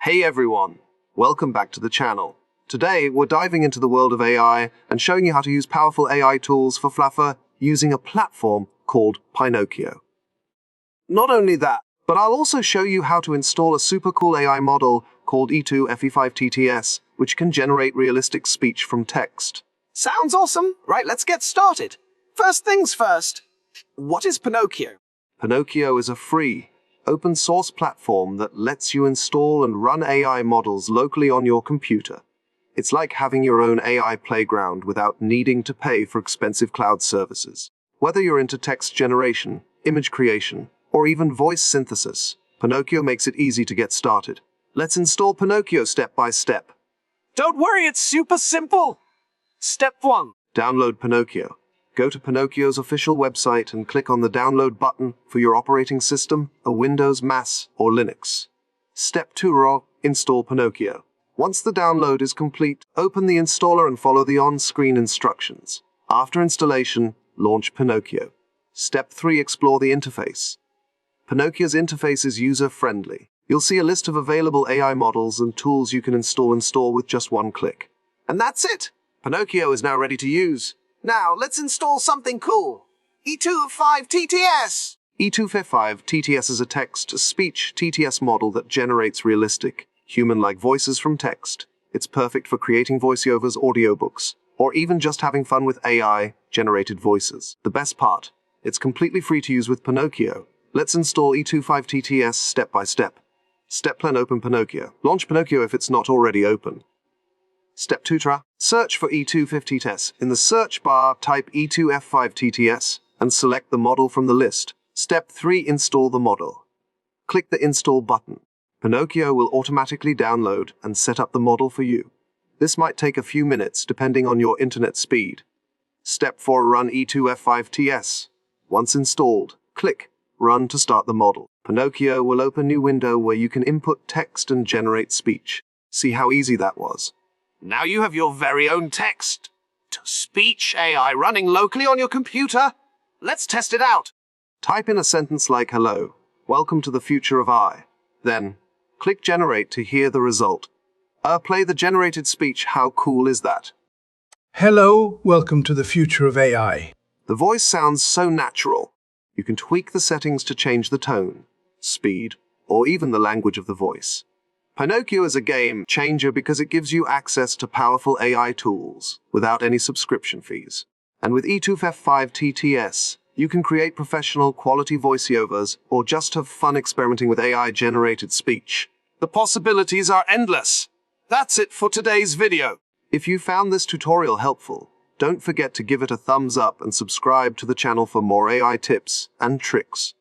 Hey everyone, welcome back to the channel. Today we're diving into the world of AI and showing you how to use powerful AI tools for Fluffer using a platform called Pinokio. Not only that, but I'll also show you how to install a super cool AI model called E2FE5TTS, which can generate realistic speech from text. Sounds awesome. Right, let's get started. First things first, what is Pinokio? Pinokio is a free, open-source platform that lets you install and run AI models locally on your computer. It's like having your own AI playground without needing to pay for expensive cloud services. Whether you're into text generation, image creation, or even voice synthesis, Pinokio makes it easy to get started. Let's install Pinokio step by step. Don't worry, it's super simple. Step 1. Download Pinokio. Go to Pinokio's official website and click on the download button for your operating system, a Windows, Mac, or Linux. Step 2. Install Pinokio. Once the download is complete, open the installer and follow the on-screen instructions. After installation, launch Pinokio. Step 3. Explore the interface. Pinokio's interface is user-friendly. You'll see a list of available AI models and tools you can install with just one click. And that's it. Pinokio is now ready to use. Now, let's install something cool. E2FE5TTS. E2FE5TTS is a text-to-speech TTS model that generates realistic, human-like voices from text. It's perfect for creating voiceovers, audiobooks, or even just having fun with AI-generated voices. The best part, it's completely free to use with Pinokio. Let's install E2FE5TTS step by step. Step 1. Open Pinokio. Launch Pinokio if it's not already open. Step 2. Search for E2FE5TTS. In the search bar, type E2FE5TTS and select the model from the list. Step 3. Install the model. Click the Install button. Pinokio will automatically download and set up the model for you. This might take a few minutes depending on your internet speed. Step 4. Run E2FE5TTS. Once installed, click Run to start the model. Pinokio will open a new window where you can input text and generate speech. See how easy that was? Now you have your very own text-to-speech AI running locally on your computer. Let's test it out. Type in a sentence like, "Hello, welcome to the future of I." Then, click Generate to hear the result. Play the generated speech. How cool is that? Hello, welcome to the future of AI. The voice sounds so natural. You can tweak the settings to change the tone, speed, or even the language of the voice. Pinokio is a game changer because it gives you access to powerful AI tools without any subscription fees. And with E2FE5TTS, you can create professional quality voiceovers or just have fun experimenting with AI-generated speech. The possibilities are endless. That's it for today's video. If you found this tutorial helpful, don't forget to give it a thumbs up and subscribe to the channel for more AI tips and tricks.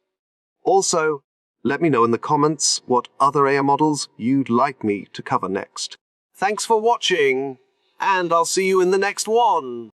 Also, let me know in the comments what other AI models you'd like me to cover next. Thanks for watching, and I'll see you in the next one.